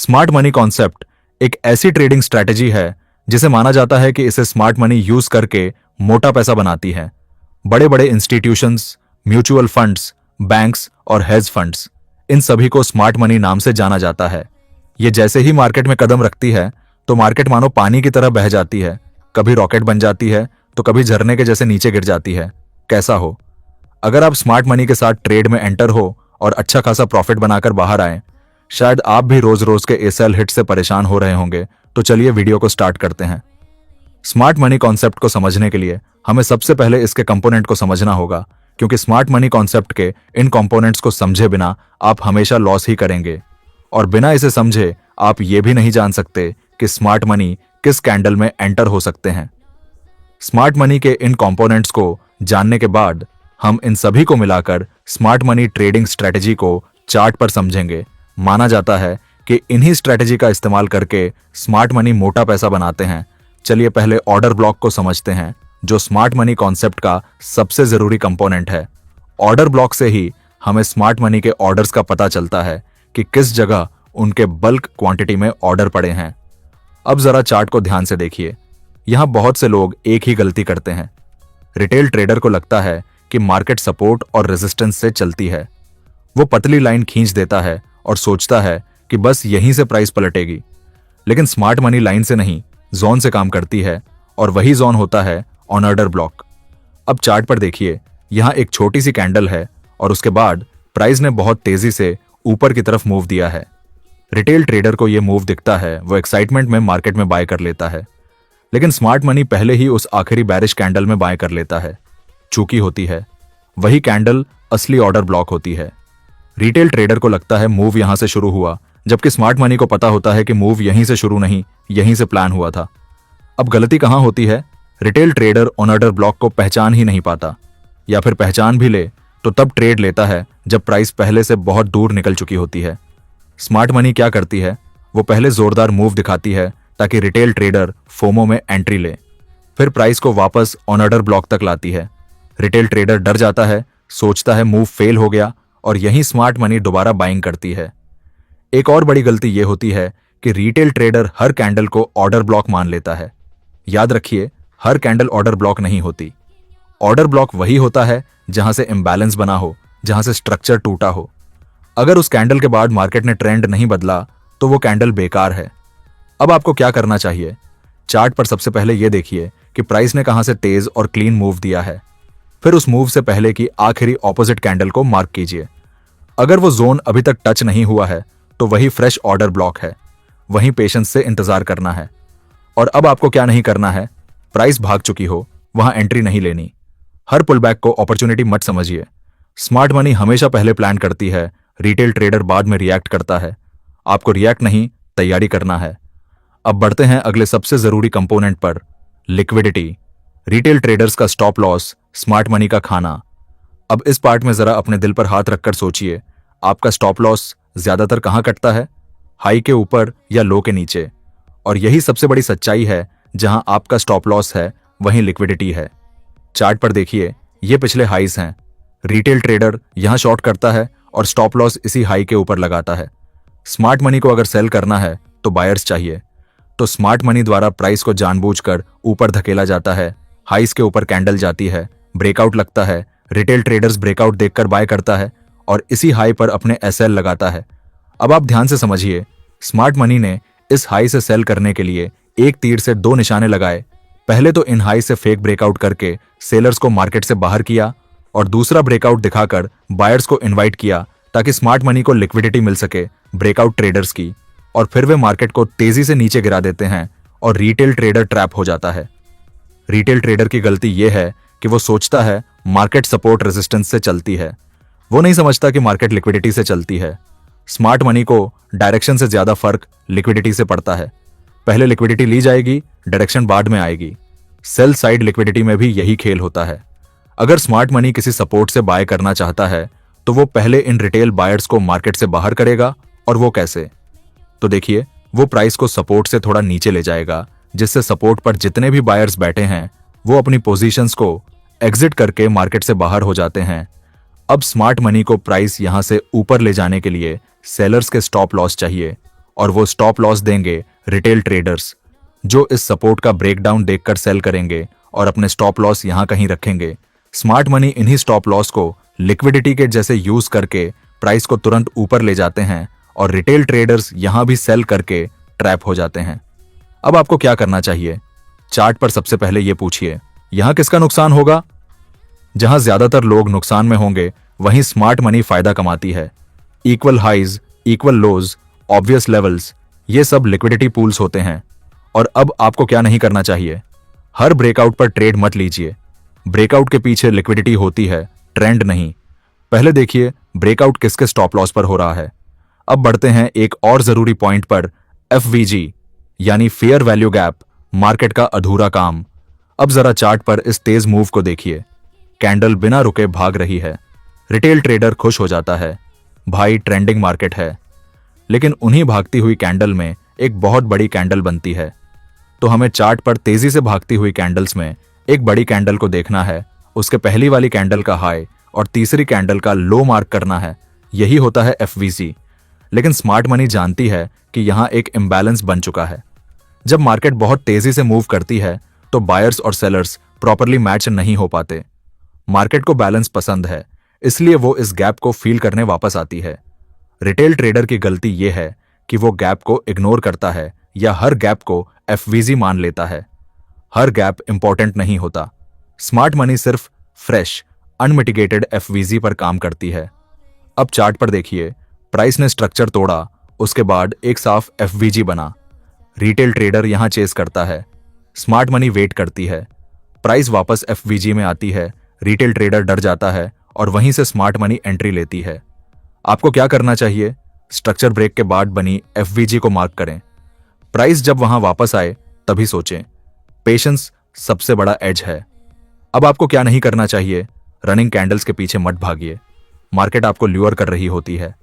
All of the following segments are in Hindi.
स्मार्ट मनी कॉन्सेप्ट एक ऐसी ट्रेडिंग स्ट्रैटेजी है जिसे माना जाता है कि इसे स्मार्ट मनी यूज करके मोटा पैसा बनाती है। बड़े बड़े इंस्टीट्यूशंस, म्यूचुअल फंड्स, बैंक्स और हेज फंड्स, इन सभी को स्मार्ट मनी नाम से जाना जाता है। ये जैसे ही मार्केट में कदम रखती है तो मार्केट मानो पानी की तरह बह जाती है, कभी रॉकेट बन जाती है तो कभी झरने के जैसे नीचे गिर जाती है। कैसा हो? अगर आप स्मार्ट मनी के साथ ट्रेड में एंटर हो और अच्छा खासा प्रॉफिट बनाकर बाहर आए, शायद आप भी रोज रोज के एसएल हिट से परेशान हो रहे होंगे। तो चलिए वीडियो को स्टार्ट करते हैं। स्मार्ट मनी कॉन्सेप्ट को समझने के लिए हमें सबसे पहले इसके कंपोनेंट को समझना होगा, क्योंकि स्मार्ट मनी कॉन्सेप्ट के इन कंपोनेंट्स को समझे बिना आप हमेशा लॉस ही करेंगे, और बिना इसे समझे आप ये भी नहीं जान सकते कि स्मार्ट मनी किस कैंडल में एंटर हो सकते हैं। स्मार्ट मनी के इन कंपोनेंट्स को जानने के बाद हम इन सभी को मिलाकर स्मार्ट मनी ट्रेडिंग स्ट्रेटेजी को चार्ट पर समझेंगे। माना जाता है कि इन्हीं स्ट्रेटेजी का इस्तेमाल करके स्मार्ट मनी मोटा पैसा बनाते हैं। चलिए पहले ऑर्डर ब्लॉक को समझते हैं, जो स्मार्ट मनी कॉन्सेप्ट का सबसे जरूरी कंपोनेंट है। ऑर्डर ब्लॉक से ही हमें स्मार्ट मनी के ऑर्डर्स का पता चलता है कि किस जगह उनके बल्क क्वांटिटी में ऑर्डर पड़े हैं। अब जरा चार्ट को ध्यान से देखिए। यहां बहुत से लोग एक ही गलती करते हैं। रिटेल ट्रेडर को लगता है कि मार्केट सपोर्ट और रेजिस्टेंस से चलती है। वो पतली लाइन खींच देता है और सोचता है कि बस यहीं से प्राइस पलटेगी। लेकिन स्मार्ट मनी लाइन से नहीं, जोन से काम करती है, और वही जोन होता है ऑन ऑर्डर ब्लॉक। अब चार्ट पर देखिए, यहां एक छोटी सी कैंडल है और उसके बाद प्राइस ने बहुत तेजी से ऊपर की तरफ मूव दिया है। रिटेल ट्रेडर को यह मूव दिखता है, वो एक्साइटमेंट में मार्केट में बाय कर लेता है। लेकिन स्मार्ट मनी पहले ही उस आखिरी बैरिश कैंडल में बाय कर लेता है। चूकी होती है, वही कैंडल असली ऑर्डर ब्लॉक होती है। रिटेल ट्रेडर को लगता है मूव यहां से शुरू हुआ, जबकि स्मार्ट मनी को पता होता है कि मूव यहीं से शुरू नहीं, यहीं से प्लान हुआ था। अब गलती कहां होती है? Retail trader on order block को पहचान ही नहीं पाता, या फिर पहचान भी ले तो तब ट्रेड लेता है जब प्राइस पहले से बहुत दूर निकल चुकी होती है। स्मार्ट मनी क्या करती है? वो पहले जोरदार मूव दिखाती है ताकि रिटेल ट्रेडर फोमो में एंट्री ले, फिर प्राइस को वापस ऑन ऑर्डर ब्लॉक तक लाती है। रिटेल ट्रेडर डर जाता है, सोचता है मूव फेल हो गया, और यहीं स्मार्ट मनी दोबारा बाइंग करती है। एक और बड़ी गलती यह होती है कि रिटेल ट्रेडर हर कैंडल को ऑर्डर ब्लॉक मान लेता है। याद रखिए, हर कैंडल ऑर्डर ब्लॉक नहीं होती। ऑर्डर ब्लॉक वही होता है जहां से इंबैलेंस बना हो, जहां से स्ट्रक्चर टूटा हो। अगर उस कैंडल के बाद मार्केट ने ट्रेंड नहीं बदला तो वो कैंडल बेकार है। अब आपको क्या करना चाहिए? चार्ट पर सबसे पहले यह देखिए कि प्राइस ने कहां से तेज और क्लीन मूव दिया है। फिर उस मूव से पहले की आखिरी ऑपोजिट कैंडल को मार्क कीजिए। अगर वो जोन अभी तक टच नहीं हुआ है तो वही फ्रेश ऑर्डर ब्लॉक है, वहीं पेशेंस से इंतजार करना है। और अब आपको क्या नहीं करना है? प्राइस भाग चुकी हो, वहां एंट्री नहीं लेनी। हर पुलबैक को अपॉर्चुनिटी मत समझिए। स्मार्ट मनी हमेशा पहले प्लान करती है, रिटेल ट्रेडर बाद में रिएक्ट करता है। आपको रिएक्ट नहीं, तैयारी करना है। अब बढ़ते हैं अगले सबसे जरूरी कंपोनेंट पर, लिक्विडिटी। रिटेल ट्रेडर्स का स्टॉप लॉस, स्मार्ट मनी का खाना। अब इस पार्ट में जरा अपने दिल पर हाथ रखकर सोचिए, आपका स्टॉप लॉस ज्यादातर कहां कटता है? हाई के ऊपर या लो के नीचे? और यही सबसे बड़ी सच्चाई है, जहां आपका स्टॉप लॉस है वहीं लिक्विडिटी है। चार्ट पर देखिए, ये पिछले हाईज हैं। रिटेल ट्रेडर यहां शॉर्ट करता है और स्टॉप लॉस इसी हाई के ऊपर लगाता है। स्मार्ट मनी को अगर सेल करना है तो बायर्स चाहिए, तो स्मार्ट मनी द्वारा प्राइस को जानबूझकर ऊपर धकेला जाता है। हाईज के ऊपर कैंडल जाती है, ब्रेकआउट लगता है, रिटेल ट्रेडर्स ब्रेकआउट देखकर बाय करता है और इसी हाई पर अपने एसएल लगाता है। अब आप ध्यान से समझिए, स्मार्ट मनी ने इस हाई से सेल करने के लिए एक तीर से दो निशाने लगाए। पहले तो इन हाई से फेक ब्रेकआउट करके सेलर्स को मार्केट से बाहर किया, और दूसरा ब्रेकआउट दिखाकर बायर्स को इनवाइट किया ताकि स्मार्ट मनी को लिक्विडिटी मिल सके ब्रेकआउट ट्रेडर्स की, और फिर वे मार्केट को तेजी से नीचे गिरा देते हैं और रिटेल ट्रेडर ट्रैप हो जाता है। रिटेल ट्रेडर की गलती यह है कि वो सोचता है मार्केट सपोर्ट रेजिस्टेंस से चलती है। वो नहीं समझता कि मार्केट लिक्विडिटी से चलती है। स्मार्ट मनी को डायरेक्शन से ज्यादा फर्क लिक्विडिटी से पड़ता है। पहले लिक्विडिटी ली जाएगी, डायरेक्शन बाद में आएगी। सेल साइड लिक्विडिटी में भी यही खेल होता है। अगर स्मार्ट मनी किसी सपोर्ट से बाय करना चाहता है तो वो पहले इन रिटेल बायर्स को मार्केट से बाहर करेगा। और वो कैसे? तो देखिए, वो प्राइस को सपोर्ट से थोड़ा नीचे ले जाएगा, जिससे सपोर्ट पर जितने भी बायर्स बैठे हैं वो अपनी पोजीशंस को एग्जिट करके मार्केट से बाहर हो जाते हैं। अब स्मार्ट मनी को प्राइस यहां से ऊपर ले जाने के लिए सेलर्स के स्टॉप लॉस चाहिए, और वो स्टॉप लॉस देंगे रिटेल ट्रेडर्स, जो इस सपोर्ट का ब्रेकडाउन देखकर सेल करेंगे और अपने स्टॉप लॉस यहां कहीं रखेंगे। स्मार्ट मनी इन्हीं स्टॉप लॉस को लिक्विडिटी के जैसे यूज करके प्राइस को तुरंत ऊपर ले जाते हैं और रिटेल ट्रेडर्स यहां भी सेल करके ट्रैप हो जाते हैं। अब आपको क्या करना चाहिए? चार्ट पर सबसे पहले ये पूछिए, यहां किसका नुकसान होगा? जहां ज्यादातर लोग नुकसान में होंगे वहीं स्मार्ट मनी फायदा कमाती है। इक्वल हाइज, इक्वल लोज, ऑब्वियस लेवल्स, ये सब लिक्विडिटी पूल्स होते हैं। और अब आपको क्या नहीं करना चाहिए? हर ब्रेकआउट पर ट्रेड मत लीजिए। ब्रेकआउट के पीछे लिक्विडिटी होती है, ट्रेंड नहीं। पहले देखिए ब्रेकआउट किसके स्टॉप लॉस पर हो रहा है। अब बढ़ते हैं एक और जरूरी पॉइंट पर, एफवीजी यानी फेयर वैल्यू गैप, मार्केट का अधूरा काम। अब जरा चार्ट पर इस तेज मूव को देखिए। कैंडल बिना रुके भाग रही है। रिटेल ट्रेडर खुश हो जाता है, भाई ट्रेंडिंग मार्केट है। लेकिन उन्हीं भागती हुई कैंडल में एक बहुत बड़ी कैंडल बनती है। तो हमें चार्ट पर तेजी से भागती हुई कैंडल्स में एक बड़ी कैंडल को देखना है, उसके पहली वाली कैंडल का हाई और तीसरी कैंडल का लो मार्क करना है। यही होता है एफवीसी। लेकिन स्मार्ट मनी जानती है कि यहां एक इम्बैलेंस बन चुका है। जब मार्केट बहुत तेजी से मूव करती है तो बायर्स और सेलर्स प्रॉपरली मैच नहीं हो पाते। मार्केट को बैलेंस पसंद है, इसलिए वो इस गैप को फील करने वापस आती है। रिटेल ट्रेडर की गलती यह है कि वो गैप को इग्नोर करता है या हर गैप को एफवीजी मान लेता है। हर गैप इंपॉर्टेंट नहीं होता। स्मार्ट मनी सिर्फ फ्रेश, अनमिटिगेटेड एफवीजी पर काम करती है। अब चार्ट पर देखिए, प्राइस ने स्ट्रक्चर तोड़ा, उसके बाद एक साफ एफवीजी बना। रिटेल ट्रेडर यहां चेस करता है, स्मार्ट मनी वेट करती है। प्राइस वापस एफवीजी में आती है, रिटेल ट्रेडर डर जाता है और वहीं से स्मार्ट मनी एंट्री लेती है। आपको क्या करना चाहिए? स्ट्रक्चर ब्रेक के बाद बनी एफवीजी को मार्क करें। प्राइस जब वहां वापस आए तभी सोचें। पेशेंस सबसे बड़ा एज है। अब आपको क्या नहीं करना चाहिए? रनिंग कैंडल्स के पीछे मत भागिए। मार्केट आपको ल्यूर कर रही होती है।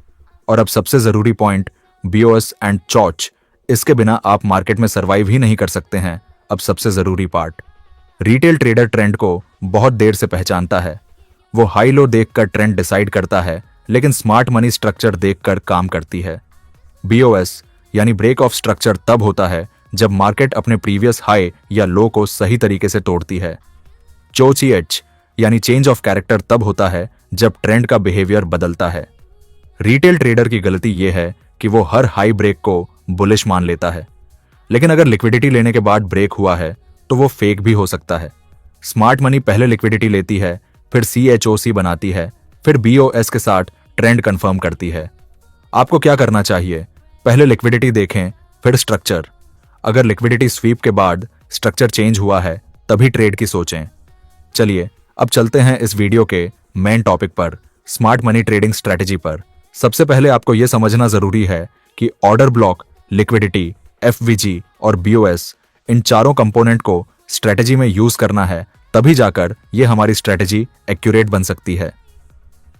और अब सबसे जरूरी पॉइंट, बीओएस एंड चॉच, इसके बिना आप मार्केट में सर्वाइव ही नहीं कर सकते हैं। अब सबसे जरूरी पार्ट, रिटेल ट्रेडर ट्रेंड को बहुत देर से पहचानता है। वो हाई लो देखकर ट्रेंड डिसाइड करता है, लेकिन स्मार्ट मनी स्ट्रक्चर देखकर काम करती है। बीओएस यानी ब्रेक ऑफ स्ट्रक्चर तब होता है जब मार्केट अपने प्रीवियस हाई या लो को सही तरीके से तोड़ती है। चोचीएच यानी चेंज ऑफ कैरेक्टर तब होता है जब ट्रेंड का बिहेवियर बदलता है। रिटेल ट्रेडर की गलती यह है कि वो हर हाई ब्रेक को बुलिश मान लेता है। लेकिन अगर लिक्विडिटी लेने के बाद ब्रेक हुआ है तो वो फेक भी हो सकता है। स्मार्ट मनी पहले लिक्विडिटी लेती है, फिर CHOC बनाती है, फिर BOS के साथ ट्रेंड कंफर्म करती है। आपको क्या करना चाहिए? पहले लिक्विडिटी देखें, फिर स्ट्रक्चर। अगर लिक्विडिटी स्वीप के बाद स्ट्रक्चर चेंज हुआ है तभी ट्रेड की सोचें। चलिए अब चलते हैं इस वीडियो के मेन टॉपिक पर, स्मार्ट मनी ट्रेडिंग स्ट्रैटेजी पर। सबसे पहले आपको यह समझना जरूरी है कि ऑर्डर ब्लॉक, लिक्विडिटी, एफवीजी और BOS, इन चारों कंपोनेंट को स्ट्रैटेजी में यूज करना है, तभी जाकर यह हमारी स्ट्रैटेजी एक्यूरेट बन सकती है।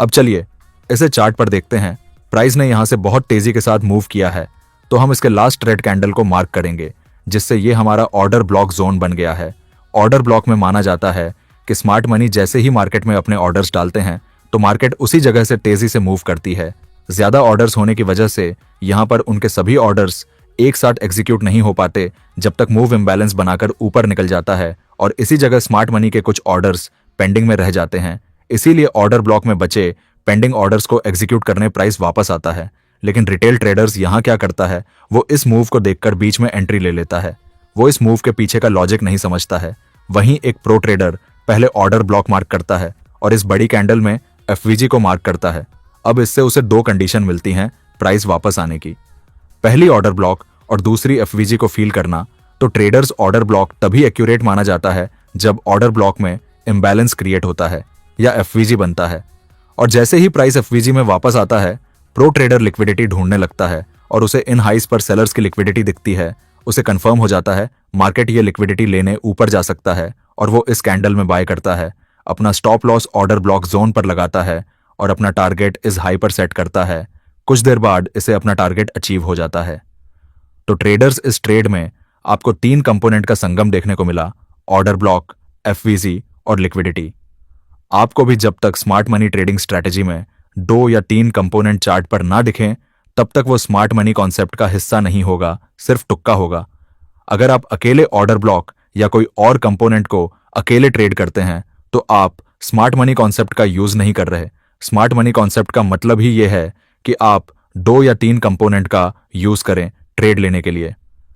अब चलिए इसे चार्ट पर देखते हैं। प्राइस ने यहां से बहुत तेजी के साथ मूव किया है, तो हम इसके लास्ट रेड कैंडल को मार्क करेंगे, जिससे यह हमारा ऑर्डर ब्लॉक जोन बन गया है। ऑर्डर ब्लॉक में माना जाता है कि स्मार्ट मनी जैसे ही मार्केट में अपने ऑर्डर्स डालते हैं तो मार्केट उसी जगह से तेजी से मूव करती है। ज्यादा ऑर्डर्स होने की वजह से यहां पर उनके सभी ऑर्डर्स एक साथ एग्जीक्यूट नहीं हो पाते जब तक मूव इम्बैलेंस बनाकर ऊपर निकल जाता है, और इसी जगह स्मार्ट मनी के कुछ ऑर्डर्स पेंडिंग में रह जाते हैं। इसीलिए ऑर्डर ब्लॉक में बचे पेंडिंग ऑर्डर्स को एग्जीक्यूट करने प्राइस वापस आता है। लेकिन रिटेल ट्रेडर्स यहां क्या करता है, वो इस मूव को देखकर बीच में एंट्री ले लेता है। वो इस मूव के पीछे का लॉजिक नहीं समझता है। वहीं एक प्रो ट्रेडर पहले ऑर्डर ब्लॉक मार्क करता है और इस बड़ी कैंडल में एफवीजी को मार्क करता है। अब इससे उसे दो कंडीशन मिलती हैं प्राइस वापस आने की, पहली ऑर्डर ब्लॉक और दूसरी एफवीजी को फील करना। तो ट्रेडर्स ऑर्डर ब्लॉक तभी एक्यूरेट माना जाता है जब ऑर्डर ब्लॉक में इम्बैलेंस क्रिएट होता है या एफवीजी बनता है। और जैसे ही प्राइस एफवीजी में वापस आता है, प्रो ट्रेडर लिक्विडिटी ढूंढने लगता है और उसे इन हाइस पर सेलर्स की लिक्विडिटी दिखती है। उसे कंफर्म हो जाता है मार्केट ये लिक्विडिटी लेने ऊपर जा सकता है और वो इस कैंडल में बाय करता है। अपना stop loss order block zone पर लगाता है और अपना टारगेट इस हाई पर सेट करता है। कुछ देर बाद इसे अपना टारगेट अचीव हो जाता है। तो ट्रेडर्स इस ट्रेड में आपको तीन कंपोनेंट का संगम देखने को मिला, ऑर्डर ब्लॉक, एफवीजी और लिक्विडिटी। आपको भी जब तक स्मार्ट मनी ट्रेडिंग स्ट्रैटेजी में 2 या 3 कंपोनेंट चार्ट पर ना दिखें तब तक वो स्मार्ट मनी कॉन्सेप्ट का हिस्सा नहीं होगा, सिर्फ तुक्का होगा। अगर आप अकेले ऑर्डर ब्लॉक या कोई और कंपोनेंट को अकेले ट्रेड करते हैं तो आप स्मार्ट मनी कॉन्सेप्ट का यूज नहीं कर रहे। स्मार्ट मनी कॉन्सेप्ट का मतलब ही यह है कि आप 2 या 3 कंपोनेंट का यूज करें ट्रेड लेने के लिए।